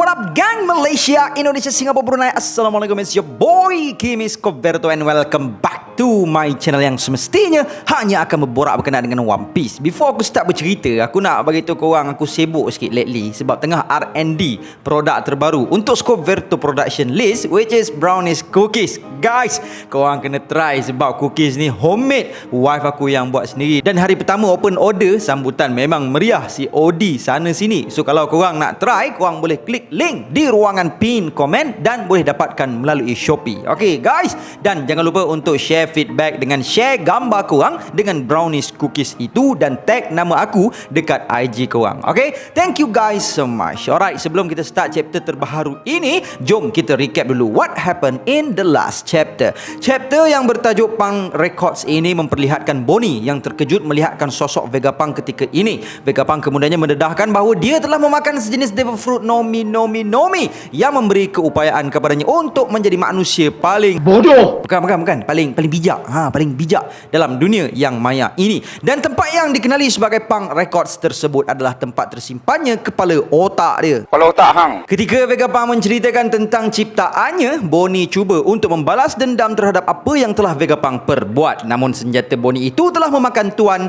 What up gang Malaysia, Indonesia, Singapura, Brunei. Assalamualaikum, it's your boy Kim Iskoverto and welcome back to my channel yang semestinya hanya akan berborak berkenaan dengan One Piece. Before aku start bercerita, aku nak beritahu korang aku sibuk sikit lately sebab tengah R&D produk terbaru untuk Skoverto production list, which is brownies cookies. Guys, korang kena try sebab cookies ni homemade, wife aku yang buat sendiri. Dan hari pertama open order, sambutan memang meriah, si OD sana sini. So kalau korang nak try, korang boleh klik link di ruangan pin komen dan boleh dapatkan melalui Shopee. Okay guys, dan jangan lupa untuk share feedback dengan share gambar korang dengan brownies cookies itu dan tag nama aku dekat IG korang. Okay, thank you guys so much. Alright, sebelum kita start chapter terbaru ini, jom kita recap dulu what happened in the last chapter. Chapter yang bertajuk Punk Records ini memperlihatkan Bonnie yang terkejut melihatkan sosok Vegapunk ketika ini. Vegapunk kemudiannya mendedahkan bahawa dia telah memakan sejenis devil fruit Nomi yang memberi keupayaan kepadanya untuk menjadi manusia paling bodoh. Bukan, paling bijak. Paling bijak dalam dunia yang maya ini. Dan tempat yang dikenali sebagai Punk Records tersebut adalah tempat tersimpannya kepala otak dia. Kepala otak hang. Ketika Vegapunk menceritakan tentang ciptaannya, Bonnie cuba untuk membalas dendam terhadap apa yang telah Vegapunk perbuat. Namun senjata Bonnie itu telah memakan puan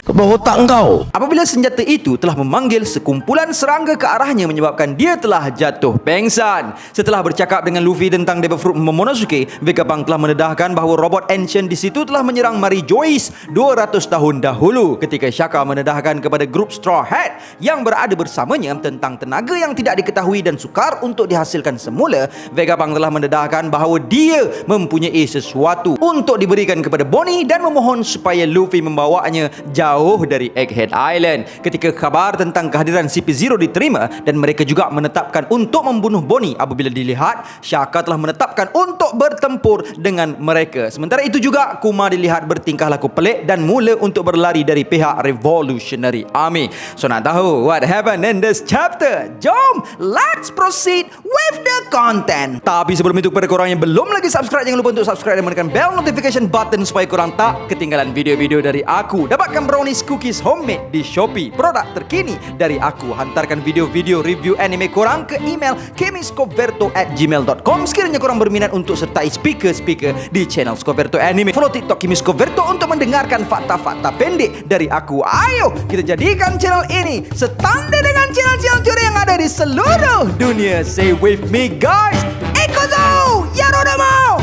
kepala otak engkau. Apabila senjata itu telah memanggil sekumpulan serangga ke arahnya menyebabkan dia telah jatuh pengsan. Setelah bercakap dengan Luffy tentang Devil Fruit Momonosuke, Vegapunk telah mendedahkan bahawa robot Ancient di situ telah menyerang Mary Joyce 200 tahun dahulu ketika Shaka mendedahkan kepada grup Straw Hat yang berada bersamanya tentang tenaga yang tidak diketahui dan sukar untuk dihasilkan semula. Vegapunk telah mendedahkan bahawa dia mempunyai sesuatu untuk diberikan kepada Bonnie dan memohon supaya Luffy membawanya jauh dari Egghead Island. Ketika kabar tentang kehadiran CP0 diterima dan mereka juga menetapkan untuk membunuh Bonnie, apabila dilihat Shaka telah menetapkan untuk bertempur dengan mereka. Sementara itu juga Kuma dilihat bertingkah laku pelik dan mula untuk berlari dari pihak Revolutionary Army. So nak tahu what happened in this chapter? Jom let's proceed with the content. Tapi sebelum itu, kepada korang yang belum lagi subscribe, jangan lupa untuk subscribe dan menekan bell notification button supaya korang tak ketinggalan video-video dari aku. Dapatkan brownies cookies homemade di Shopee, produk terkini dari aku. Hantarkan video-video review anime korang ke email kimiskoverto@gmail.com sekiranya korang berminat untuk sertai speaker-speaker di channel Skoverto Anime. Follow TikTok Kim Iskoverto untuk mendengarkan fakta-fakta pendek dari aku. Ayo kita jadikan channel ini setandai dengan channel-channel curi yang ada di seluruh dunia. Say with me guys, Ikuzo Yarodomo.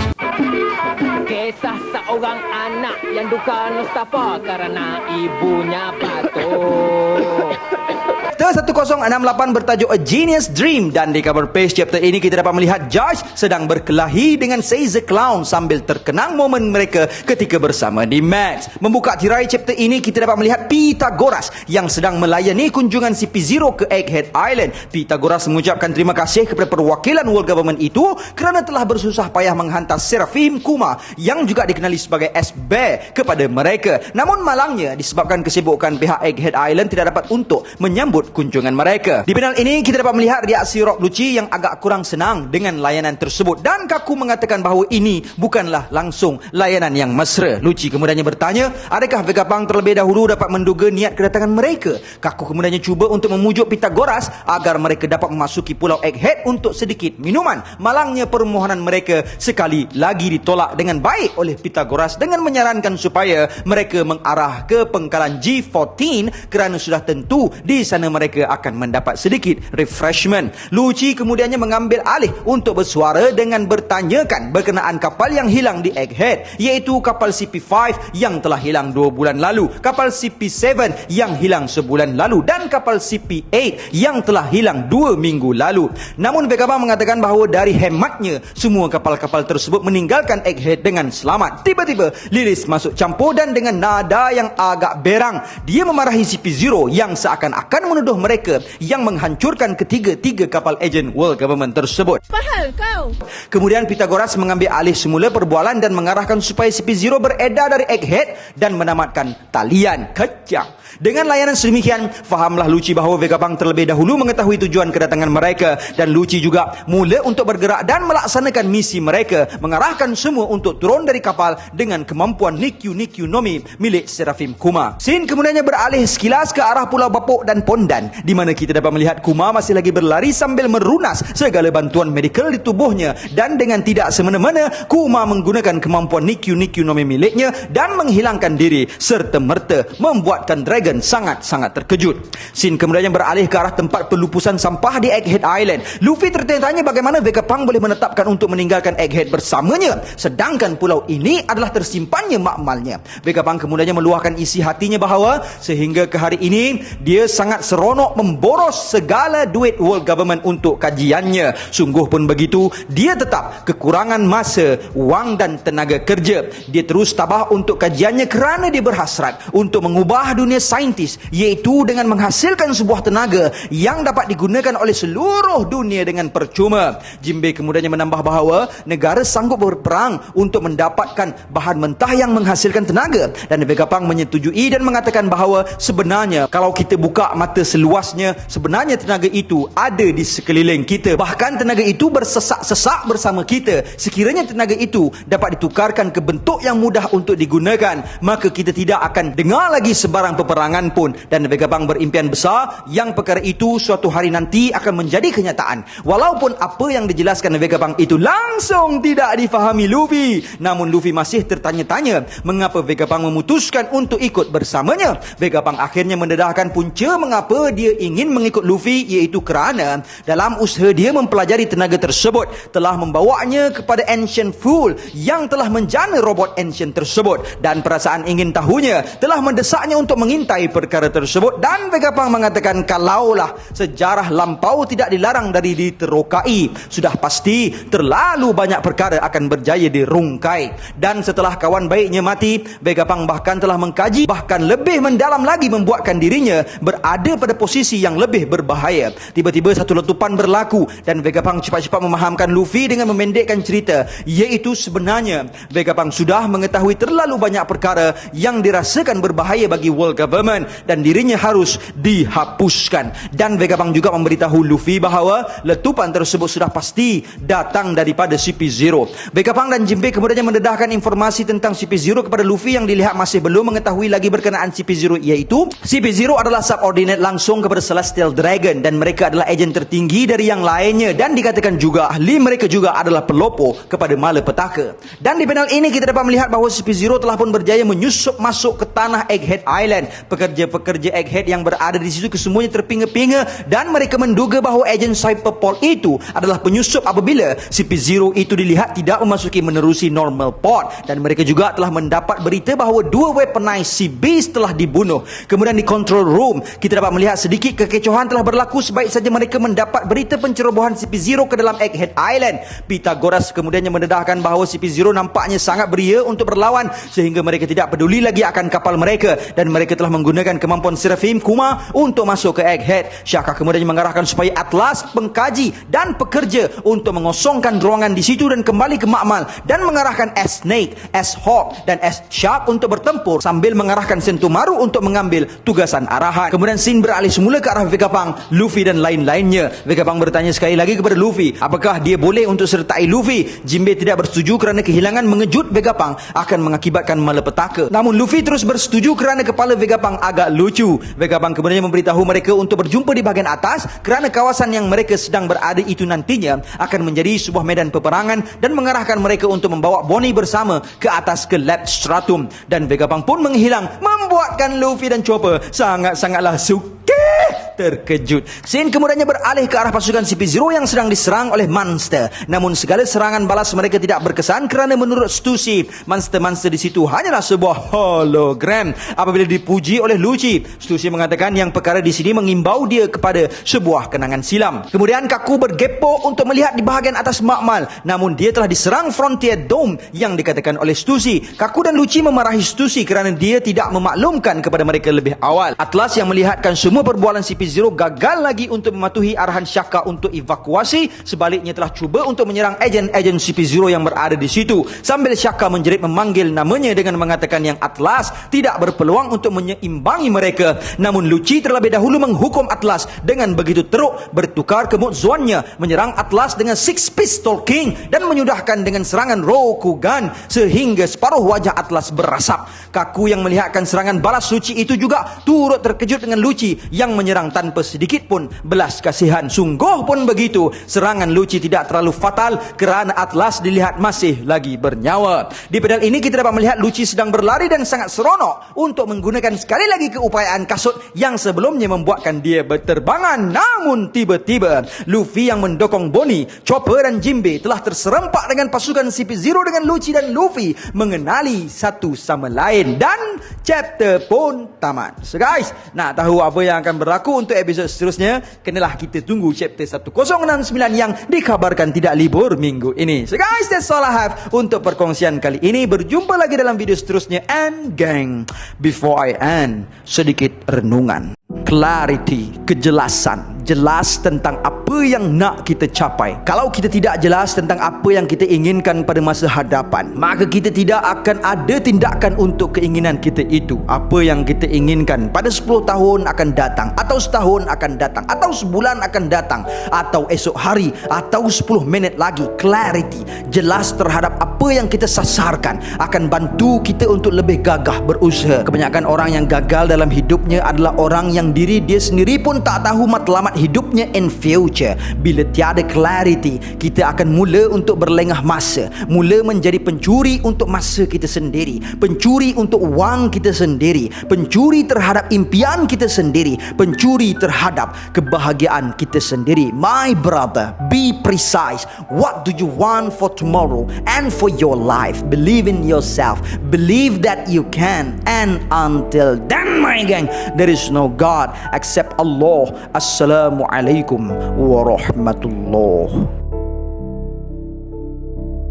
Kisah seorang anak yang duka nestapa karena ibunya patuh. Chapter 1068 bertajuk A Genius Dream, dan di cover page chapter ini kita dapat melihat Judge sedang berkelahi dengan Caesar Clown sambil terkenang momen mereka ketika bersama di Max. Membuka tirai chapter ini kita dapat melihat Pythagoras yang sedang melayani kunjungan CP0 ke Egghead Island. Pythagoras mengucapkan terima kasih kepada perwakilan world government itu kerana telah bersusah payah menghantar Seraphim Kuma yang juga dikenali sebagai S-Bear kepada mereka. Namun malangnya disebabkan kesibukan pihak Egghead Island tidak dapat untuk menyambut kunjungan mereka. Di panel ini kita dapat melihat reaksi Rock Lucci yang agak kurang senang dengan layanan tersebut dan kaku mengatakan bahawa ini bukanlah langsung layanan yang mesra. Lucci kemudiannya bertanya, adakah Vegapunk terlebih dahulu dapat menduga niat kedatangan mereka? Kaku kemudiannya cuba untuk memujuk Pythagoras agar mereka dapat memasuki Pulau Egghead untuk sedikit minuman. Malangnya permohonan mereka sekali lagi ditolak dengan baik oleh Pythagoras dengan menyarankan supaya mereka mengarah ke pangkalan G14 kerana sudah tentu di sana mereka akan mendapat sedikit refreshment. Lucci kemudiannya mengambil alih untuk bersuara dengan bertanyakan berkenaan kapal yang hilang di Egghead, iaitu kapal CP5 yang telah hilang 2 bulan lalu, kapal CP7 yang hilang sebulan lalu dan kapal CP8 yang telah hilang 2 minggu lalu. Namun Vegapunk mengatakan bahawa dari hematnya semua kapal-kapal tersebut meninggalkan Egghead dengan selamat. Tiba-tiba Lilis masuk campur dan dengan nada yang agak berang dia memarahi CP0 yang seakan-akan menuduh mereka yang menghancurkan ketiga-tiga kapal ejen world government tersebut. Pahal kau. Kemudian Pythagoras mengambil alih semula perbualan dan mengarahkan supaya CP0 beredar dari Egghead dan menamatkan talian kejang. Dengan layanan sedemikian, fahamlah Lucci bahawa Vegapunk terlebih dahulu mengetahui tujuan kedatangan mereka dan Lucci juga mula untuk bergerak dan melaksanakan misi mereka, mengarahkan semua untuk turun dari kapal dengan kemampuan Nikyu Nomi milik Seraphim Kuma. Scene kemudiannya beralih sekilas ke arah Pulau Papok dan Pondan, di mana kita dapat melihat Kuma masih lagi berlari sambil merunas segala bantuan medikal di tubuhnya, dan dengan tidak semena-mena Kuma menggunakan kemampuan Nikyu Nome miliknya dan menghilangkan diri serta merta membuatkan Dragon sangat-sangat terkejut. Scene kemudian beralih ke arah tempat pelupusan sampah di Egghead Island. Luffy tertanya-tanya bagaimana Vegapunk boleh menetapkan untuk meninggalkan Egghead bersamanya, sedangkan pulau ini adalah tersimpannya makmalnya. Vegapunk kemudian meluahkan isi hatinya bahawa sehingga ke hari ini dia sangat seronok memboros segala duit world government untuk kajiannya. Sungguh pun begitu, dia tetap kekurangan masa, wang dan tenaga kerja. Dia terus tabah untuk kajiannya kerana dia berhasrat untuk mengubah dunia saintis, iaitu dengan menghasilkan sebuah tenaga yang dapat digunakan oleh seluruh dunia dengan percuma. Jinbei kemudian menambah bahawa negara sanggup berperang untuk mendapatkan bahan mentah yang menghasilkan tenaga, dan Vegapunk menyetujui dan mengatakan bahawa sebenarnya kalau kita buka mata seluasnya, sebenarnya tenaga itu ada di sekeliling kita. Bahkan tenaga itu bersesak-sesak bersama kita. Sekiranya tenaga itu dapat ditukarkan ke bentuk yang mudah untuk digunakan, maka kita tidak akan dengar lagi sebarang peperangan pun. Dan Vegapunk berimpian besar yang perkara itu suatu hari nanti akan menjadi kenyataan. Walaupun apa yang dijelaskan Vegapunk itu langsung tidak difahami Luffy, namun Luffy masih tertanya-tanya mengapa Vegapunk memutuskan untuk ikut bersamanya. Vegapunk akhirnya mendedahkan punca mengapa dia ingin mengikut Luffy, iaitu kerana dalam usaha dia mempelajari tenaga tersebut telah membawanya kepada Ancient Fool yang telah menjana robot Ancient tersebut, dan perasaan ingin tahunya telah mendesaknya untuk mengintai perkara tersebut. Dan Vegapunk mengatakan kalaulah sejarah lampau tidak dilarang dari diterokai, sudah pasti terlalu banyak perkara akan berjaya dirungkai. Dan setelah kawan baiknya mati, Vegapunk bahkan telah mengkaji, bahkan lebih mendalam lagi membuatkan dirinya berada pada posisi yang lebih berbahaya. Tiba-tiba satu letupan berlaku dan Vegapunk cepat-cepat memahamkan Luffy dengan memendekkan cerita, iaitu sebenarnya Vegapunk sudah mengetahui terlalu banyak perkara yang dirasakan berbahaya bagi world government dan dirinya harus dihapuskan. Dan Vegapunk juga memberitahu Luffy bahawa letupan tersebut sudah pasti datang daripada CP0. Vegapunk dan Jinbei kemudian mendedahkan informasi tentang CP0 kepada Luffy yang dilihat masih belum mengetahui lagi berkenaan CP0, iaitu CP0 adalah subordinate langsung kepada Celestial Dragon dan mereka adalah ejen tertinggi dari yang lainnya, dan dikatakan juga ahli mereka juga adalah pelopo kepada malapetaka. Dan di panel ini kita dapat melihat bahawa CP0 telah pun berjaya menyusup masuk ke tanah Egghead Island. Pekerja-pekerja Egghead yang berada di situ kesemuanya terpinga-pinga dan mereka menduga bahawa ejen Cyberport itu adalah penyusup apabila CP0 itu dilihat tidak memasuki menerusi normal port, dan mereka juga telah mendapat berita bahawa dua weaponized Sea Beast telah dibunuh. Kemudian di control room kita dapat melihat sedikit kekecohan telah berlaku sebaik saja mereka mendapat berita pencerobohan CP0 ke dalam Egghead Island. Pythagoras kemudian mendedahkan bahawa CP0 nampaknya sangat beria untuk berlawan sehingga mereka tidak peduli lagi akan kapal mereka, dan mereka telah menggunakan kemampuan Seraphim Kuma untuk masuk ke Egghead. Shaka kemudian mengarahkan supaya Atlas, pengkaji dan pekerja untuk mengosongkan ruangan di situ dan kembali ke makmal, dan mengarahkan S-Snake, S-Hawk dan S-Shark untuk bertempur sambil mengarahkan Sentomaru untuk mengambil tugasan arahan. Kemudian scene beralih semula ke arah Vegapunk, Luffy dan lain-lainnya. Vegapunk bertanya sekali lagi kepada Luffy apakah dia boleh untuk sertai Luffy. Jinbei tidak bersetuju kerana kehilangan mengejut Vegapunk akan mengakibatkan malapetaka. Namun Luffy terus bersetuju kerana kepala Vegapunk agak lucu. Vegapunk kemudian memberitahu mereka untuk berjumpa di bahagian atas kerana kawasan yang mereka sedang berada itu nantinya akan menjadi sebuah medan peperangan, dan mengarahkan mereka untuk membawa Bonnie bersama ke atas ke lab stratum. Dan Vegapunk pun menghilang, membuatkan Luffy dan Chopper sangat-sangatlah terkejut. Scene kemudiannya beralih ke arah pasukan CP0 yang sedang diserang oleh monster. Namun segala serangan balas mereka tidak berkesan kerana menurut Stussy, monster-monster di situ hanyalah sebuah hologram. Apabila dipuji oleh Lucci, Stussy mengatakan yang perkara di sini mengimbau dia kepada sebuah kenangan silam. Kemudian Kaku bergepo untuk melihat di bahagian atas makmal, namun dia telah diserang Frontier Dome yang dikatakan oleh Stussy. Kaku dan Lucci memarahi Stussy kerana dia tidak memaklumkan kepada mereka lebih awal. Atlas yang melihatkan semua perbualan CP0 CP0 gagal lagi untuk mematuhi arahan Shaka untuk evakuasi, sebaliknya telah cuba untuk menyerang ejen-ejen CP0 yang berada di situ. Sambil Shaka menjerit memanggil namanya dengan mengatakan yang Atlas tidak berpeluang untuk menyeimbangi mereka. Namun Lucci terlebih dahulu menghukum Atlas dengan begitu teruk, bertukar ke mode Zuan-nya, menyerang Atlas dengan Six Pistol King dan menyudahkan dengan serangan Rokugan sehingga separuh wajah Atlas berasap. Kaku yang melihatkan serangan balas Lucci itu juga turut terkejut dengan Lucci yang menyerang tanpa sedikit pun belas kasihan. Sungguh pun begitu, serangan Lucci tidak terlalu fatal kerana Atlas dilihat masih lagi bernyawa. Di pedal ini kita dapat melihat Lucci sedang berlari dan sangat seronok untuk menggunakan sekali lagi keupayaan kasut yang sebelumnya membuatkan dia berterbangan. Namun tiba-tiba Luffy yang mendokong Bonnie, Chopper dan Jinbe telah terserempak dengan pasukan CP0 dengan Lucci dan Luffy mengenali satu sama lain dan chapter pun tamat. So guys, nak tahu apa yang akan berlaku untuk episod seterusnya? Kenalah kita tunggu chapter 1069 yang dikabarkan tidak libur minggu ini. So guys, that's all I have untuk perkongsian kali ini. Berjumpa lagi dalam video seterusnya. And gang, before I end, sedikit renungan. Clarity, kejelasan, jelas tentang apa yang nak kita capai. Kalau kita tidak jelas tentang apa yang kita inginkan pada masa hadapan, maka kita tidak akan ada tindakan untuk keinginan kita itu. Apa yang kita inginkan pada 10 tahun akan datang, atau setahun akan datang, atau sebulan akan datang, atau esok hari, atau 10 minit lagi. Clarity, jelas terhadap apa yang kita sasarkan akan bantu kita untuk lebih gagah berusaha. Kebanyakan orang yang gagal dalam hidupnya adalah orang yang diri dia sendiri pun tak tahu matlamat hidupnya in future. Bila tiada clarity, kita akan mula untuk berlengah masa, mula menjadi pencuri untuk masa kita sendiri, pencuri untuk wang kita sendiri, pencuri terhadap impian kita sendiri, pencuri terhadap kebahagiaan kita sendiri. My brother, be precise. What do you want for tomorrow and for your life? Believe in yourself, believe that you can, and until then, my gang, there is no God except Allah. Assalamualaikum warahmatullahi